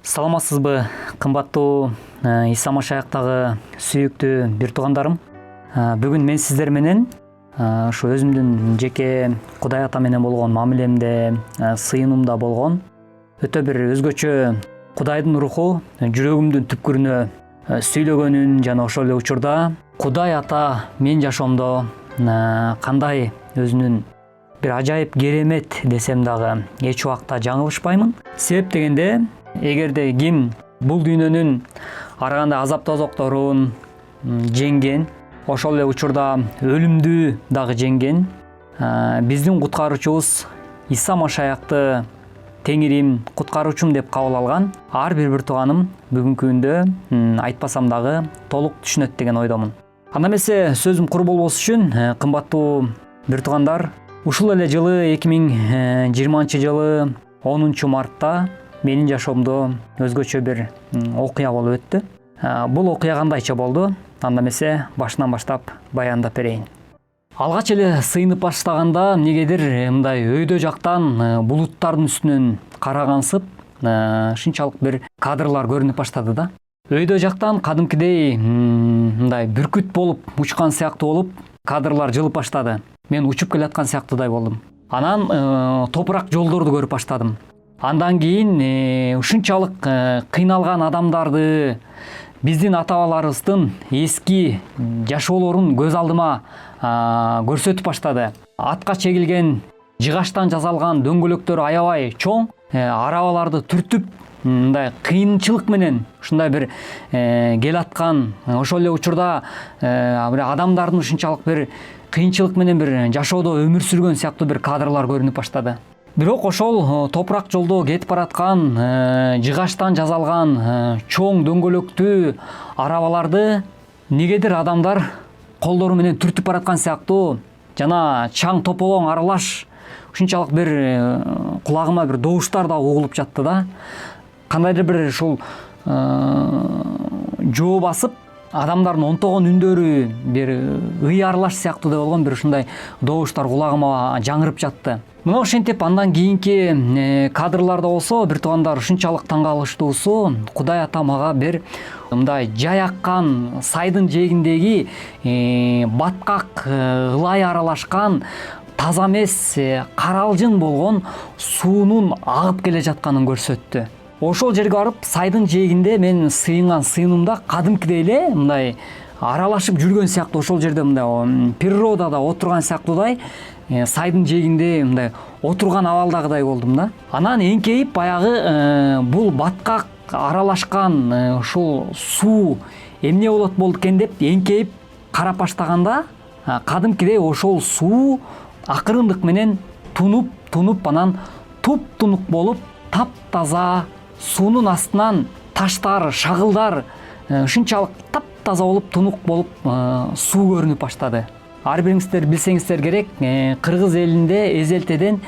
Саламатсызбы, кымбаттуу Иса Машаяктагы сүйүктүү бир туугандарым. Бүгүн мен сиздер менен ушу өзүмдүн жеке Кудай Ата менен болгон мамилемде, сыйынымда болгон өтө бир өзгөчө Кудайдын руху жүрөгүмдүн түпкүрүнө сүйлөгөнүн жана ошол эле учурда Кудай Ата мен жашоомдо кандай өзүнүн бир ажайып керемет десем дагы эч убакта жаңылышпаймын. Себеп дегенде, эгерде ким бул дүйнөнүн ар кандай азап тозокторун жеңген, ошол эле учурда өлүмдү дагы жеңген, биздин куткаруучубуз Иса Машаякты Теңирим, куткаруучум деп кабыл алган ар бир тууганым бүгүнкү күндө айтпасам дагы толук түшүнөт деген ойдомун. Анда эмесе сөзүм кур болбош үчүн, кымбаттуу бир туугандар, ушул эле жылы 2020 жылы 10 мартта менин жашоомдо өзгөчө бир окуя болуп өттү. Бул окуя кандайча болду? Анда эмесе башынан баштап баяндап берейин. Алгач эле сыйынып баштаганда эмнегедир мындай өйдө жактан булуттардын үстүнөн карагансып, шунчалык бир кадрлар көрүнүп баштады да. Өйдө жактан кадимкидей мындай бүркүт болуп учкан сыяктуу болуп, кадрлар жылып баштады. Мен учуп келаткан сыяктуудай болдум. Анан топурак жолдорду көрүп баштадым. Андан кийин ушунчалык кыйналган адамдарды, биздин ата-бабаларыбыздын эски жашоолорун көз алдыма көрсөтүп баштады. Атка чегилген жыгачтан жасалган дөңгөлөктөр аябай чоң, арабаларды түртүп, мындай кыйынчылык менен ушундай бир келаткан, ошол эле учурда бир адамдардын ушунчалык бир кыйынчылык менен бир жашоодо өмүр сүргөн сыяктуу бир кадрлар көрүнүп баштады. Бирок ошол топурак жолдо кетип бараткан жыгачтан жасалган чоң дөңгөлөктүү арабаларды негедир адамдар колдору менен түртүп бараткан сыяктуу жана чаң тополоң аралаш ушунчалык бир кулагыма бир добуштар да угулуп жатты да. Кандайдыр бир ушул жоо басып, адамдардын онтогон үндөрү бир ый аралаш сыяктуудай болгон бир ушундай добуштар кулагыма жаңырып жатты. Мына ошентип андан кийинки кадрларда болсо, бир туугандар, ушунчалык таң калыштуусу, Кудай Ата мага бир мындай жай аккан сайдын жээгиндеги баткак, ылай аралашкан, таза эмес, каралжың болгон суунун агып келе жатканын көрсөттү. Ошол жерге барып, сайдын жээгинде мен сыйынган сыйынымда кадимкидей эле мындай аралашып жүргөн сыяктуу, ошол жерде мындай природада отурган сыяктуудай, сайдын жээгинде мындай отурган абалдагыдай болдум да. Анан эңкейип баягы бул баткак аралашкан ушул суу эмне болот экен деп эңкейип карап баштаганда, кадимкидей ошол суу акырындык менен тунуп анан туп-тунук болуп, таптаза суунун астынан таштар, шагылдар ушунчалык таптаза болуп, тунук болуп суу көрүнүп баштады. Ар бириңиздер билсеңиздер керек, кыргыз элинде эзелтеден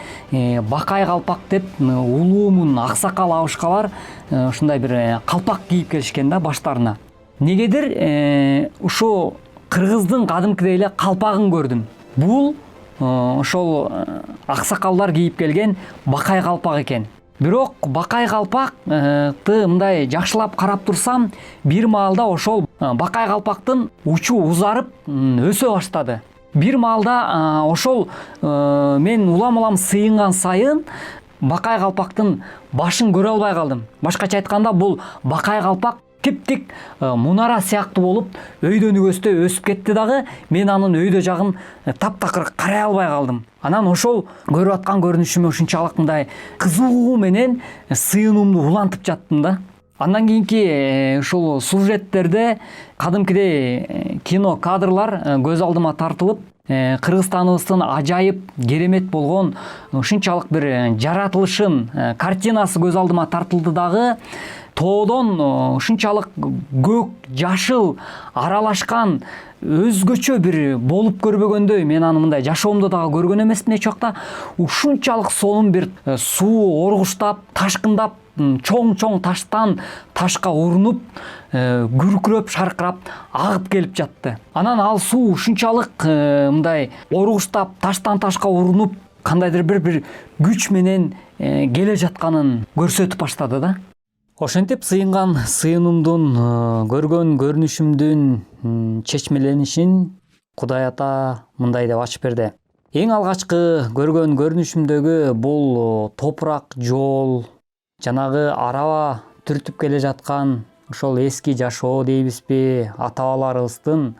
бакай калпак деп улуумун аксакал абышкалар ушундай бир калпак кийип келишкен да баштарына. Негедир ушу кыргыздын кадимкидей эле калпагын көрдүм. Бул ошол аксакалдар кийип келген бакай калпак экен. Бирок бакай калпакты мындай жакшылап карап турсам, бир маалда ошол бакай калпактын учу узарып өсө баштады. Бир маалда ошол мен улам сыйынган сайын бакай калпактын башын көрө албай калдым. Башкача айтканда, бул бакай калпак тип-тик мунара сыяктуу болуп, өйдөн өгөстөй өсүп кетти дагы, мен анын өйдө жагын таптакыр карай албай калдым. Анан ошол көрүп аткан көрүнүшүмө ушунчалык мындай кызыгуу менен сыйынуумду улантып жаттым да. Андан кийинки ушул сюжеттерде кадимкидей кино кадрлар көз алдыма тартылып, Кыргызстаныбыздын ажайып керемет болгон ушунчалык бир жаратылышын картинасы көз алдыма тартылды дагы. Тоодон ушунчалык көк, жашыл аралашкан өзгөчө бир болуп көрбөгөндөй, мен аны мындай жашоомдо дагы көргөн эмесмин эч убакта. Ушунчалык сонун бир суу оргуштап, ташкындап, чоң таштан ташка урунуп, күркүрөп, шаркырап агып келип жатты. Анан ал суу ушунчалык мындай оргуштап, таштан ташка урунуп, кандайдыр бир күч менен келе жатканын көрсөтүп баштады да. Ошентип сыйынган сыйынымдын, көргөн көрүнүшүмдүн чечмеленишин Кудай Ата мындай деп ачып берди. Эң алгачкы көргөн көрүнүшүмдөгү бул топурак жол, жанагы араба түртүп келе жаткан ошол эски жашоо дейбизби, ата бабаларыбыздын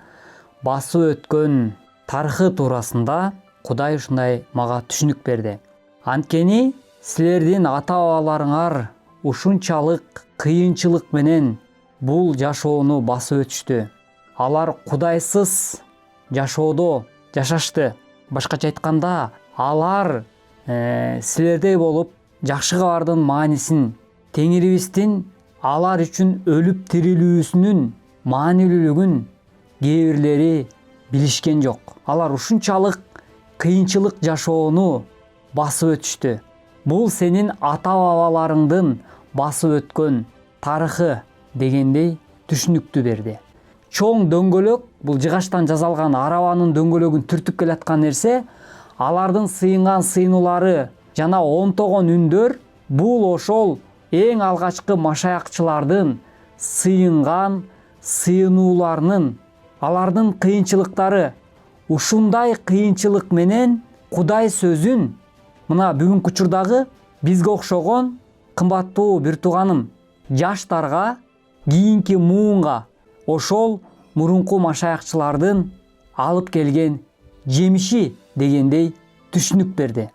басып өткөн тарыхы туурасында Кудай ушундай мага түшүнүк берди. Анткени силердин ата бабаларыңар ушунчалык кыйынчылык менен бул жашоону басып өтүштү. Алар Кудайсыз жашоодо жашашты. Башкача айтканда, алар силердей болуп жакшы кабардын маанисин, Теңирибиздин алар үчүн өлүп тирилүүсүнүн маанилүүлүгүн кээ бирлери билишкен жок. Алар ушунчалык кыйынчылык жашоону басып өтүштү. Бул сенин ата бабаларыңдын басып өткөн тарыхы дегендей түшүнүктү берди. Чоң дөңгөлөк, бул жыгачтан жасалган арабанын дөңгөлөгүн түртүп келаткан нерсе, алардын сыйынган сыйынуулары жана онтогон үндөр, бул ошол эң алгачкы машаякчылардын сыйынган сыйынууларынын, алардын кыйынчылыктары. Ушундай кыйынчылык менен Кудай сөзүн мына бүгүнкү учурдагы бизге окшогон кымбаттуу бир тууганым, жаштарга, кийинки муунга ошол мурунку машаякчылардын алып келген жемиши дегендей түшүнүк берди.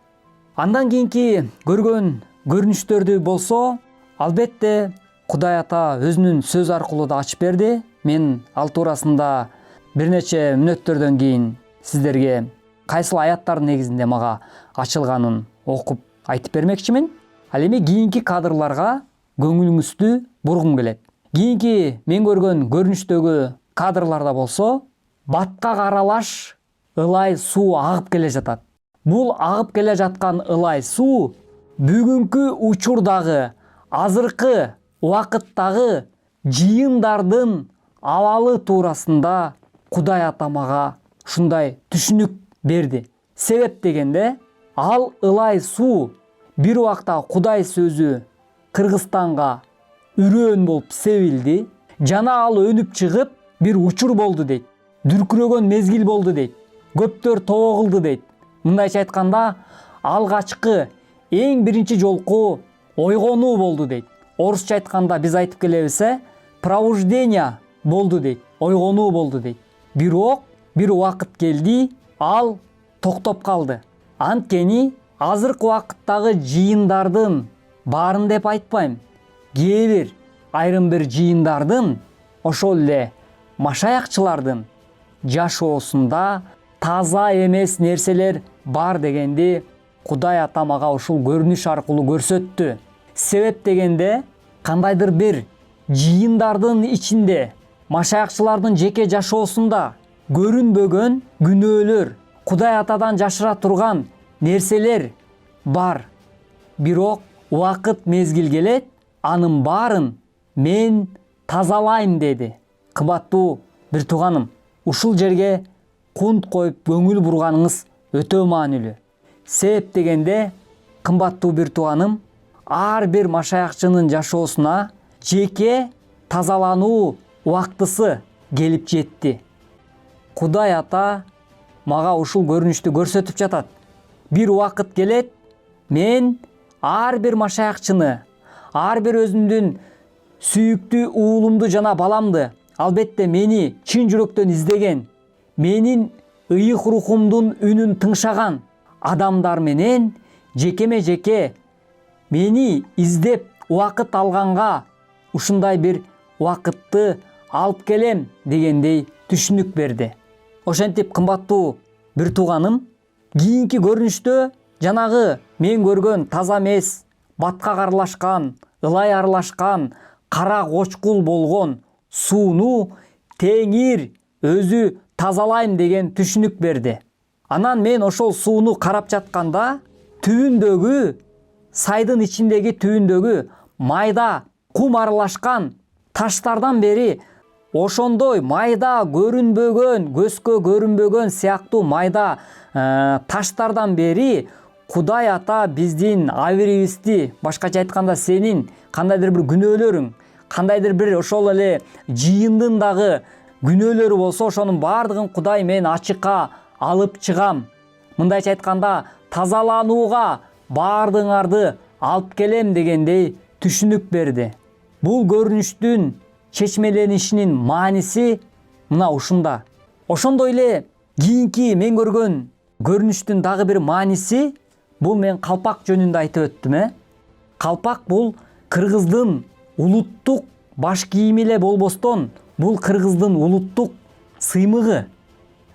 Андан кийинки көргөн көрүнүштөрдү болсо, албетте Кудай Ата өзүнүн сөз аркылуу да ачып берди. Мен ал туурасында бир нече мүнөттөрдөн кийин сиздерге кайсыл аяттардын негизинде мага ачылганын окуп айтып бермекчимин. Ал эми кийинки кадрларга көңүлүңүздү бургум келет. Кийинки мен көргөн көрүнүштөгү кадрларда болсо, батка каралаш ылай суу агып келе жатат. Бул агып келе жаткан ылай суу бүгүнкү учурдагы, азыркы убакыттагы жыйындардын абалы туурасында Кудай Ата мага ушундай түшүнүк берди. Себеп дегенде, ал ылай суу бир убакта Кудай сөзү Кыргызстанга үрөөн болуп себилди, жана ал өнүп чыгып бир учур болду дейт. Дүркүрөгөн мезгил болду дейт. Көптөр тобо кылды дейт. Мындайча айтканда, алгачкы эң биринчи жолку ойгонуу болду дейт. Орусча айтканда биз айтып келебиз, пробуждение болду дейт. Ойгонуу болду дейт. Бирок бир убакыт келди, ал токтоп калды. Анткени азыркы убакыттагы жыйындардын баарын деп айтпайм, кээ бир айрым бир жыйындардын, ошол эле машаякчылардын жашоосунда таза эмес нерселер бар дегенди Кудай Ата мага ушул көрүнүш аркылуу көрсөттү. Себеп дегенде, кандайдыр бир жыйындардын ичинде, машаякчылардын жеке жашоосунда көрүнбөгөн күнөөлөр, Кудай Атадан жашыра турган нерселер бар. Бирок убакыт мезгил келет, анын баарын мен тазалайм деди. Кымбаттуу бир тууганым, ушул жерге кунт коюп көңүл бурганыңыз өтө маанилүү. Себеп дегенде, кымбаттуу бир тууганым, ар бир машаякчынын жашоосуна жеке тазалануу убактысы келип жетти. Кудай Ата мага ушул көрүнүштү көрсөтүп жатат. Бир убакыт келет, мен ар бир машаякчыны, ар бир өзүмдүн сүйүктүү уулумду жана баламды, албетте мени чын жүрөктөн издеген, менин ыйык рухумдун үнүн тыңшаган адамдар менен жекеме жеке мени издеп убакыт алганга ушундай бир убакытты алып келем дегендей түшүнүк берди. Ошентип, кымбаттуу бир тууганым, кийинки көрүнүштө жанагы мен көргөн таза эмес, батка карлашкан, ылай аралашкан, кара кочкул болгон сууну Теңир өзү тазалайм деген түшүнүк берди. Анан мен ошол сууну карап жатканда, түбүндөгү, сайдын ичиндеги түбүндөгү майда кум аралашкан таштардан бери ошондой майда көрүнбөгөн, көзгө көрүнбөгөн сыяктуу майда таштардан бери Кудай ата биздин абийирибизди, башкача айтканда сенин кандайдыр бир күнөөлөрүң, кандайдыр бир ошол эле жыйындын дагы күнөөлөрү болсо, ошонун баардыгын Кудай мен ачыкка алып чыгам. Мындайча айтканда, тазаланууга баардыгыңарды алып келем дегендей түшүнүк берди. Бул көрүнүштүн чечмеленишинин мааниси мына ушунда. Ошондой эле кийинки мен көргөн көрүнүштүн дагы бир мааниси, бул мен калпак жөнүндө айтып өттүм. Калпак бул кыргыздын улуттук баш кийими эле болбостон, бул кыргыздын улуттук сыймыгы.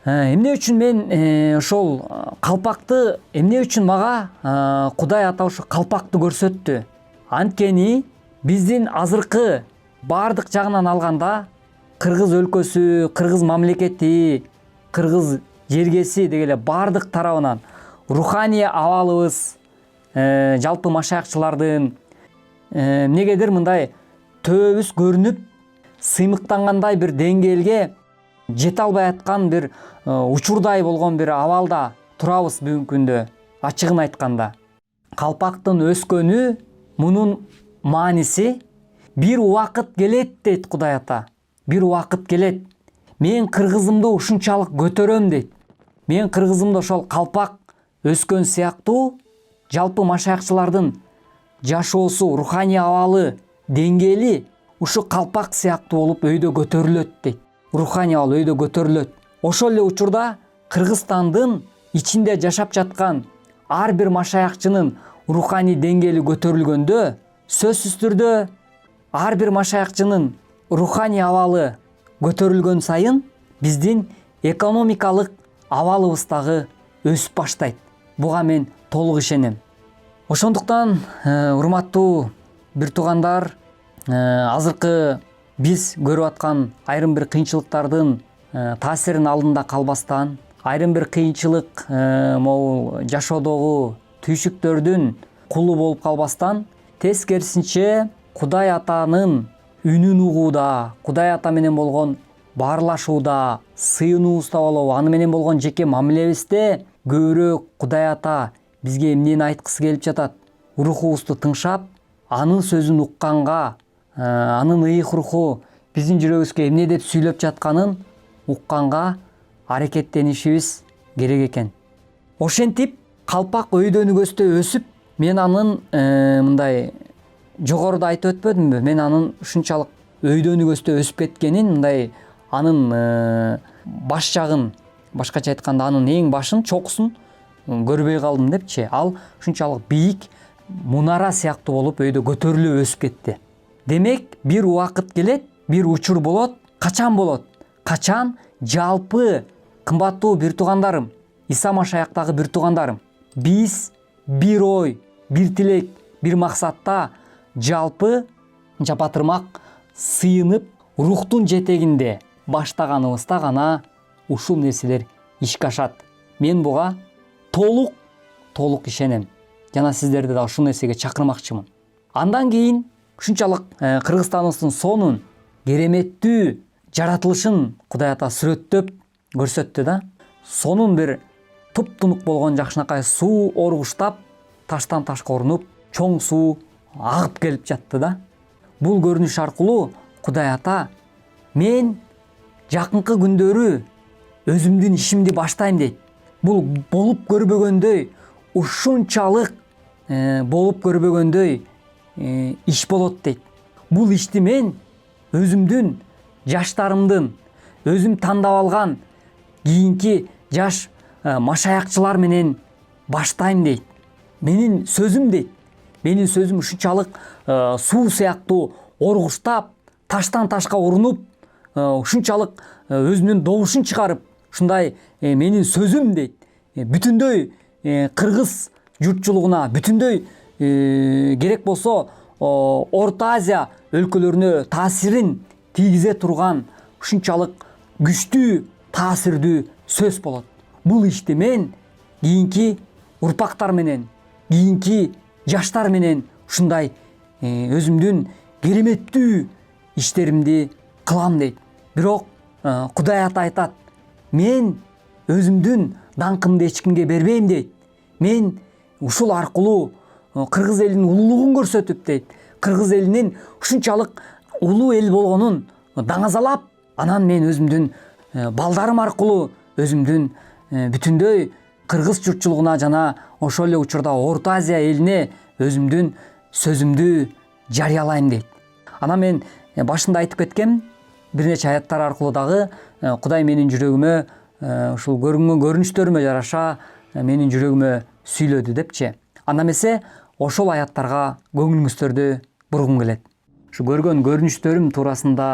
Эмне үчүн мен ошол калпакты, эмне үчүн мага Кудай ата ошо калпакты көрсөттү? Анткени биздин азыркы баардык жагынан алганда кыргыз өлкөсү, кыргыз мамлекети, кыргыз жергеси дегеле баардык тарабынан руханий абалыбыз, жалпы машаякчылардын эмнегедир мындай төбүбүз көрүнүп, сыймыктангандай бир деңгээлге жете албай аткан бир учурдай болгон бир абалда турабыз бүгүнкү күндө. Ачыгын айтканда, калпактын өскөнү, мунун мааниси, бир убакыт келет дейт Кудай ата. Бир убакыт келет, мен кыргызымды ушунчалык көтөрөм дейт. Мен кыргызымды ошол калпак өскөн сыяктуу, жалпы машаякчылардын жашоосу, руханий абалы, деңгээли ушу калпак сыяктуу болуп өйдө көтөрүлөт дейт. Руханий абал өйдө көтөрүлөт. Ошол эле учурда Кыргызстандын ичинде жашап жаткан ар бир машаякчынын руханий деңгээли көтөрүлгөндө, сөзсүз түрдө ар бир машаякчынын руханий абалы көтөрүлгөн сайын биздин экономикалык абалыбыз дагы өсүп баштайт. Буга мен толук ишенем. Ошондуктан урматтуу бир туугандар, азыркы биз көрүп аткан айрым бир кыйынчылыктардын таасиринин алдында калбастан, айрым бир кыйынчылык могу жашоодогу түйшүктөрдүн кулу болуп калбастан, тескерисинче Кудай атанын үнүн угууда, Кудай ата менен болгон баарлашууда, сыйынуубузда болобу, аны менен болгон жеке мамилебизде көбүрөөк Кудай ата бизге эмнени айткысы келип жатат, рухубузду тыңшап, анын сөзүн укканга, анын ыйык руху биздин жүрөгүбүзгө эмне деп сүйлөп жатканын укканга аракеттенишибиз керек экен. Ошентип калпак өйдөнүгөстө өсүп, мен анын мындай жогоруда айтып өтпөдүмбү? Мен анын ушунчалык өйдөнүгөстө өсүп кеткенин, мындай анын баш жагын, башкача айтканда анын эң башын, чокусун көрбөй калдым депчи. Ал ушунчалык бийик мунара сыяктуу болуп өйдө көтөрүлүп өсүп кетти. Демек, бир убакыт келет, бир учур болот. Качан болот? Качан жалпы кымбаттуу бир туугандарым, Иса машаяктагы бир туугандарым, биз бир ой, бир тилек, бир максатта жалпы жапатырмак сыйынып, рухтун жетегинде баштаганыбызда гана ушул нерселер ишке ашат. Мен буга толук ишенем. Жана сиздерди да ушул нерсеге чакырмакчымын. Андан кийин ушунчалык Кыргызстаныбыздын сонун кереметтүү жаратылышын Кудай ата сүрөттөп көрсөттү да. Сонун бир туп-тунук болгон жакшынакай суу оргуштап, таштан ташка урунуп, чоң суу агып келип жатты да. Бул көрүнүш аркылуу Кудай ата, мен жакынкы күндөрү өзүмдүн ишимди баштайм дейт. Бул болуп көрбөгөндөй, ушунчалык болуп көрбөгөндөй иш болот дейт. Бул ишти мен өзүмдүн жаштарымдын, өзүм тандап алган кийинки жаш машаякчылар менен баштайм дейт. Менин сөзүм дейт. Менин сөзүм ушунчалык суу сыяктуу оргуштап, таштан ташка урунуп, ушунчалык өзүнүн добушун чыгарып, ушундай менин сөзүм дейт. Бүтүндөй кыргыз журтчулугуна, бүтүндөй керек болсо Орто Азия өлкөлөрүнө таасирин тийгизе турган ушунчалык күчтүү, таасирдүү сөз болот. Бул ишти мен кийинки урпактар менен, кийинки жаштар менен ушундай өзүмдүн кереметтүү иштеримди кылам дейт. Бирок Кудай ата айтат, мен өзүмдүн даңкымды эч кимге бербейм дейт. Мен ушул аркылуу кыргыз элинин улуулугун көрсөтүп дейт, кыргыз элинин ушунчалык улуу эл болгонун даңазалап, анан мен өзүмдүн балдарым аркылуу өзүмдүн бүтүндөй кыргыз журтчулугуна жана ошол эле учурда Орто Азия элине өзүмдүн сөзүмдү жарыялайм дейт. Анан мен башында айтып кеткем, бир нече аяттар аркылуу дагы Кудай менин жүрөгүмө ушул көрүнгөн көрүнүштөрүмө жараша менин жүрөгүмө сүйлөдү депчи. Анда эмесе ошол аяттарга көңүлүңүздөрдү бургум келет. Ушу көргөн көрүнүштөрүм туурасында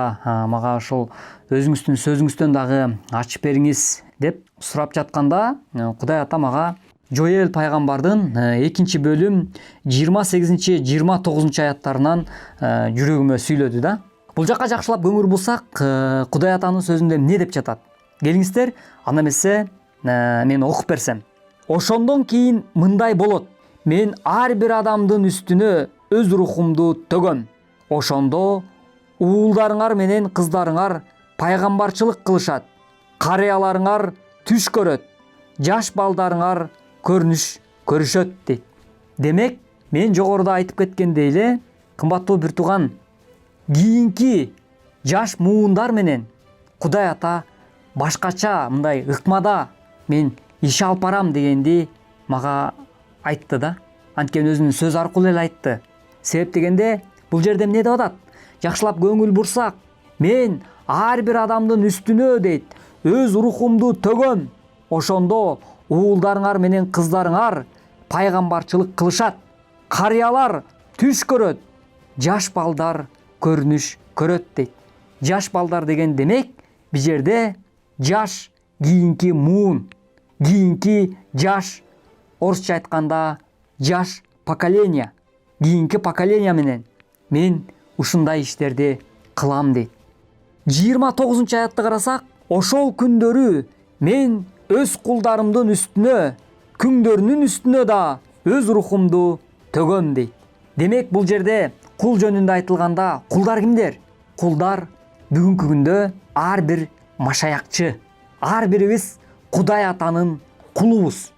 мага ошол өзүңүздүн сөзүңүздөн дагы ачып бериңиз деп сурап жатканда, Кудай Ата мага Жоэл пайгамбардын 2 бөлүм 28-29 аяттарынан жүрөгүмө сүйлөдү да. Бул жакка жакшылап көңүл бурсак, Кудай Атанын сөзүндө эмне деп жатат? Келиңиздер, анда эмесе мен окуп берсем. Ошондон кийин мындай болот: мен ар бир адамдын үстүнө өз рухумду төгөм. Ошондо уулдарыңар менен кыздарыңар пайгамбарчылык кылышат, карыяларыңар түш көрөт, жаш балдарыңар көрүнүш көрүшөт дейт. Демек, мен жогоруда айтып кеткендей эле, кымбаттуу бир тууган, кийинки жаш муундар менен Кудай Ата башкача мындай ыкмада мен иш алып барам дегенди мага айтты да. Анткени өзүнүн сөз аркылуу эле айтты. Себеп дегенде, бул жерде эмне деп атат? Жакшылап көңүл бурсак, мен ар бир адамдын үстүнө дейт, өз рухумду төгөм. Ошондо уулдарыңар менен кыздарыңар пайгамбарчылык кылышат, карыялар түш көрөт, жаш балдар көрүнүш көрөт дейт. Жаш балдар деген демек, бул жерде жаш кийинки муун, кийинки жаш, орусча айтканда жаш поколение, кийинки поколение менен мен ушундай иштерди кылам дейт. 29-аятты карасак, ошол күндөрү мен өз кулдарымдын үстүнө, күңдөрүнүн үстүнө да өз рухумду төгөм дейт. Демек, бул жерде кул жөнүндө айтылганда, кулдар кимдер? Кулдар бүгүнкү күндө ар бир машаякчы, ар бирибиз Кудай Атанын кулубуз.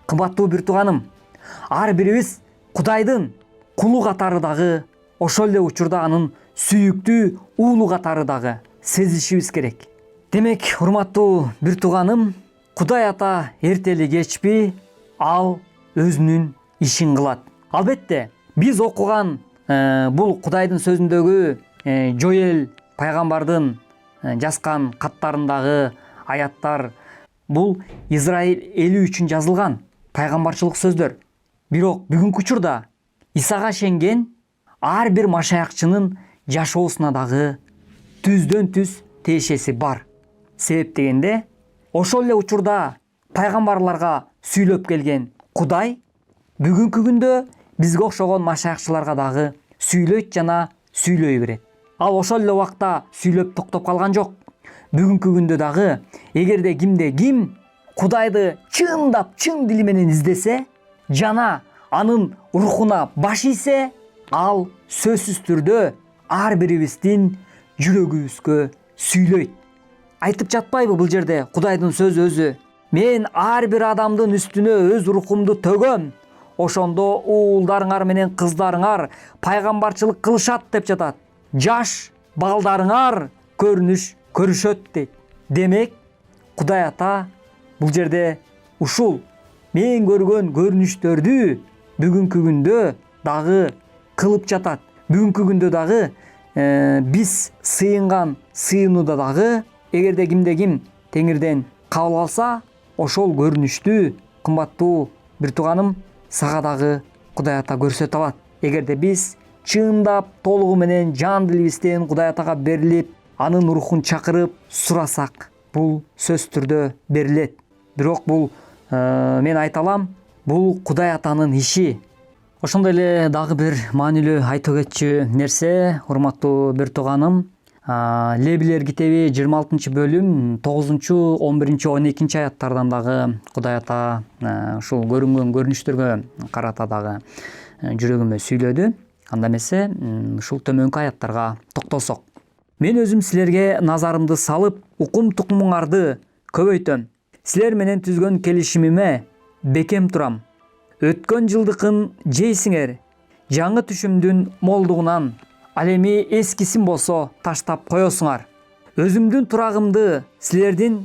Кымбаттуу бир тууганым, ар бирибиз Кудайдын кулу катары дагы, ошол эле учурда анын сүйүктүү уулу катары дагы сезишибиз керек. Демек, урматтуу бир тууганым, Кудай Ата эртели кечпи ал өзүнүн ишин кылат. Албетте, биз окуган бул Кудайдын сөзүндөгү Жоэл пайгамбардын жазган каттарындагы аяттар, бул Израиль эли үчүн жазылган пайгамбарчылык сөздөр. Бирок бүгүнкү учурда Исага ишенген ар бир машаякчынын жашоосуна дагы түздөн түз тиешеси бар. Себеп дегенде, ошол эле учурда пайгамбарларга сүйлөп келген Кудай бүгүнкү күндө бизге окшогон машаякчыларга дагы сүйлөйт жана сүйлөй берет. Ал ошол эле убакта сүйлөп токтоп калган жок. Бүгүнкү күндө дагы эгерде кимде ким Кудайды чындап чын дили менен издесе жана анын рухуна баш ийсе, ал сөзсүз түрдө ар бирибиздин жүрөгүбүзгө сүйлөйт. Айтып жатпайбы бул жерде Кудайдын сөзү өзү? Мен ар бир адамдын үстүнө өз рухумду төгөм. Ошондо уулдарыңар менен кыздарыңар пайгамбарчылык кылышат деп жатат. Жаш балдарыңар көрүнүш көрүшөт дейт. Демек, Кудай Ата бул жерде ушул мен көргөн көрүнүштөрдү бүгүнкү күндө дагы кылып жатат. Бүгүнкү күндө дагы биз сыйынган сыйынууда дагы эгерде кимде ким Теңирден кабыл алса, ошол көрүнүштү, кымбаттуу бир тууганым, сага дагы Кудай Ата көрсөтө алат. Эгерде биз чындап толугу менен жан дилибизден Кудай Атага берилип, анын рухун чакырып сурасак, бул сөз түрдө берилет. Бирок бул мен айта алам, бул Кудай Атанын иши. Ошондой эле дагы бир маанилүү айтып кетчү нерсе, урматтуу бир тууганым, Лебилер китеби 26 бөлүм 9-11-12 аяттардан дагы Кудай Ата ушул көрүнгөн көрүнүштөргө карата дагы жүрөгүмө сүйлөдү. Анда эмесе ушул төмөнкү аяттарга токтолсок. Мен өзүм силерге назарымды салып, укум тукумуңарды көбөйтөм. Силер менен түзгөн келишимиме бекем турам. өткөн жылдыкын жейсиңер, жаңы түшүмдүн молдугунан, ал эми эскисин болсо таштап коесуңар. Өзүмдүн турагымды силердин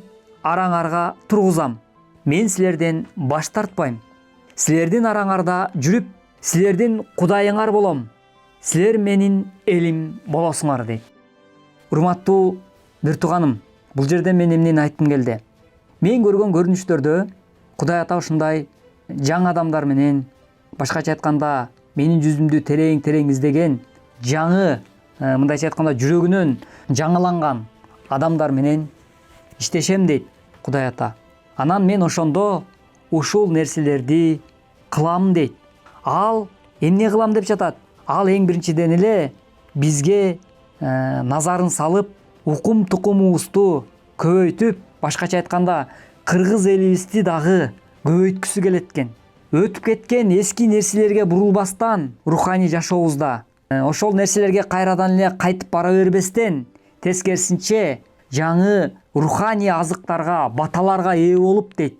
араңарга тургузам. Мен силерден баш тартпайм. Силердин араңарда жүрүп, силердин кудайыңар болом. Силер менин элим болосуңар дейт. Урматтуу бир тууганым, бул жерде мен эмнени айткым келди? Мен көргөн көрүнүштөрдө Кудай Ата ушундай жаңы адамдар менен, башкача айтканда, менин жүзүмдү терең издеген, жаңы, мындайча айтканда, жүрөгүнөн жаңыланган адамдар менен иштешем дейт Кудай Ата. Анан мен ошондо ушул нерселерди кылам дейт. Ал эмне кылам деп жатат? Ал эң биринчиден эле бизге назарын салып, укум тукумубузду көбөйтүп, башкача айтканда, кыргыз элибизди дагы көбөйткүсү келет экен. Өтүп кеткен эски нерселерге бурулбастан руханий жашообузда, ошол нерселерге кайрадан эле кайтып бара бербестен, тескерисинче жаңы руханий азыктарга, баталарга ээ болуп дейт.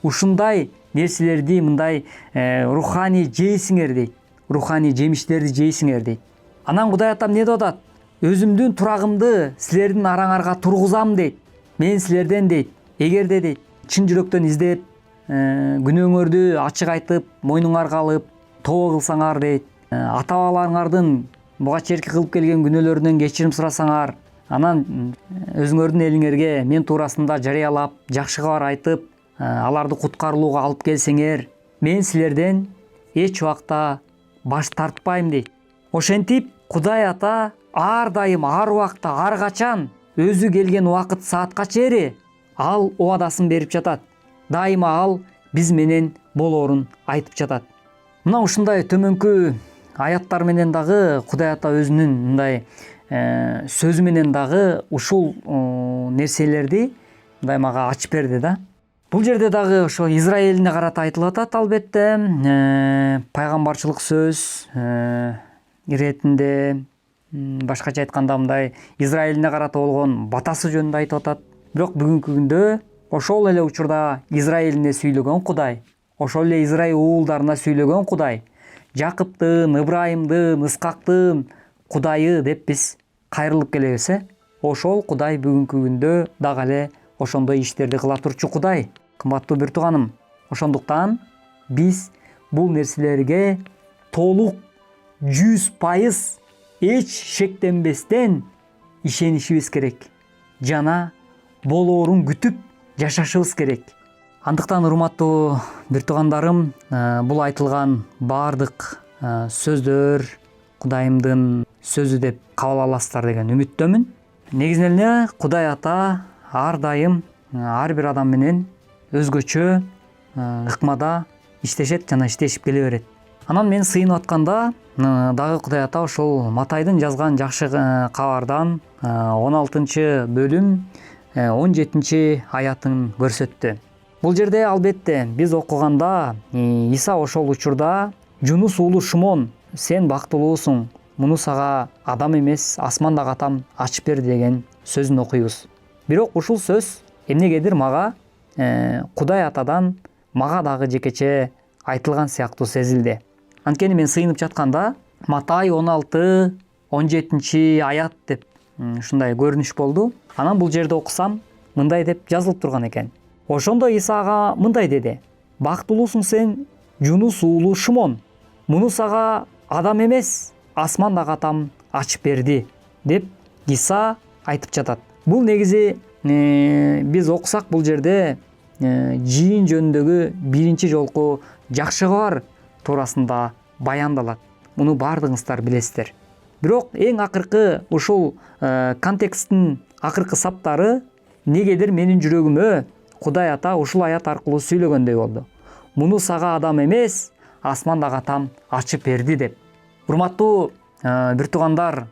Ушундай нерселерди мындай руханий жейсиңер дейт. Руханий жемиштерди жейсиңер дейт. Анан Кудай Атам эмне деп атат? Өзүмдүн турагымды силердин араңарга тургузам дейт. Мен силерден дейт, эгерде дейт, чын жүрөктөн издеп, күнөөңөрдү ачык айтып, мойнуңарга алып, тобо кылсаңар дейт. Ата-бабаларыңардын буга чейинки кылып келген күнөөлөрүнөн кечирим сурасаңар, анан өзүңөрдүн элиңерге мен туурасында жарыялап, жакшы кабар айтып, аларды куткарылууга алып келсеңер, мен силерден эч убакта баш тартпайм дейт. Ошентип Кудай Ата ар дайым, ар убакта, ар качан өзү келген убакыт саатка чейин ал убадасын берип жатат. Дайыма ал биз менен болоорун айтып жатат. Мына ушундай төмөнкү аяттар менен дагы Кудай Ата өзүнүн мындай сөзү менен дагы ушул нерселерди мындай мага ачып берди да. Бул жерде дагы ошо Израилине карата айтылып атат, албетте, пайгамбарчылык сөз иретинде, башкача айтканда мындай Израилине карата болгон батасы жөнүндө айтып атат. Бирок бүгүнкү күндө ошол эле учурда Израилине сүйлөгөн Кудай, ошол эле Израиль уулдарына сүйлөгөн Кудай, Жакыптын, Ыбрайымдын, Ыскактын Кудайы деп биз кайрылып келебиз. Ошол Кудай бүгүнкү күндө дагы эле ошондой иштерди кыла турчу Кудай. Кымбаттуу бир тууганым, ошондуктан биз бул нерселерге толук 100% эч шектенбестен ишенишибиз керек. Жана болоорун күтүп жашашыбыз керек. Андыктан урматтуу бир туугандарым, бул айтылган баардык сөздөр Кудайымдын сөзү деп кабыл аласыздар деген үмүттөмүн. Негизинен эле Кудай Ата ар дайым ар бир адам менен өзгөчө ыкмада иштешет жана иштешип келе берет. Анан мен сыйынып атканда дагы Кудай Ата ошол Матайдын жазган жакшы кабардан 16-бөлүм 17-аятын көрсөттү. Бул жерде албетте биз окуганда Иса ошол учурда Жунус уулу Шимон, сен бактылуусуң, муну сага адам эмес, асмандагы Атам ачып берди деген сөзүн окуйбуз. Бирок ушул сөз эмнегедир мага Кудай Атадан мага дагы жекече айтылган сыяктуу сезилди. Анткени мен сыйынып жатканда Матай 16-17-аят деп ушундай көрүнүш болду. Анан бул жерде окусам, мындай деп жазылып турган экен. Ошондо Исага мындай деди: бактылуусуң сен, Жунус уулу Шимон, муну сага адам эмес, асмандагы Атам ачып берди деп Иса айтып жатат. Бул негизи биз окусак бул жерде жыйын жөнүндөгү биринчи жолку жакшы кабар туурасында баяндалат. Муну баардыгыңыздар билесиздер. Бирок эң акыркы ушул контексттин акыркы саптары негедир менин жүрөгүмө Кудай Ата ушул аят аркылуу сүйлөгөндөй болду. Муну сага адам эмес, асмандагы Атам ачып берди деп. Урматтуу бир туугандар,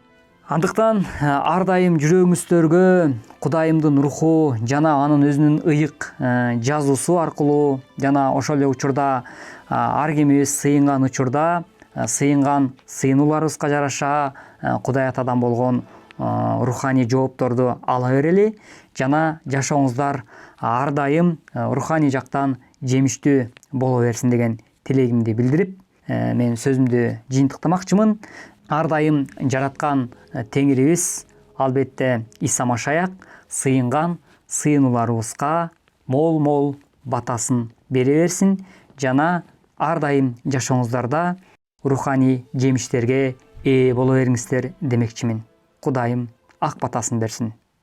андыктан ар дайым жүрөгүңүздөргө Кудайымдын руху жана анын өзүнүн ыйык жазуусу аркылуу жана ошол эле учурда ар кимибиз сыйынган учурда сыйынган сыйынууларыбызга жараша Кудай Атадан болгон руханий жоопторду ала берели жана жашооңуздар ар дайым руханий жактан жемиштүү боло берсин деген тилегимди билдирип, мен сөзүмдү жыйынтыктамакчымын. Ар дайым жараткан Теңирибиз, албетте Иса Машаяк сыйынган сыйынууларыбызга мол батасын бере берсин жана ар дайым жашооңуздарда руханий жемиштерге ээ боло бериңиздер демекчимин. Кудайым ак батасын берсин.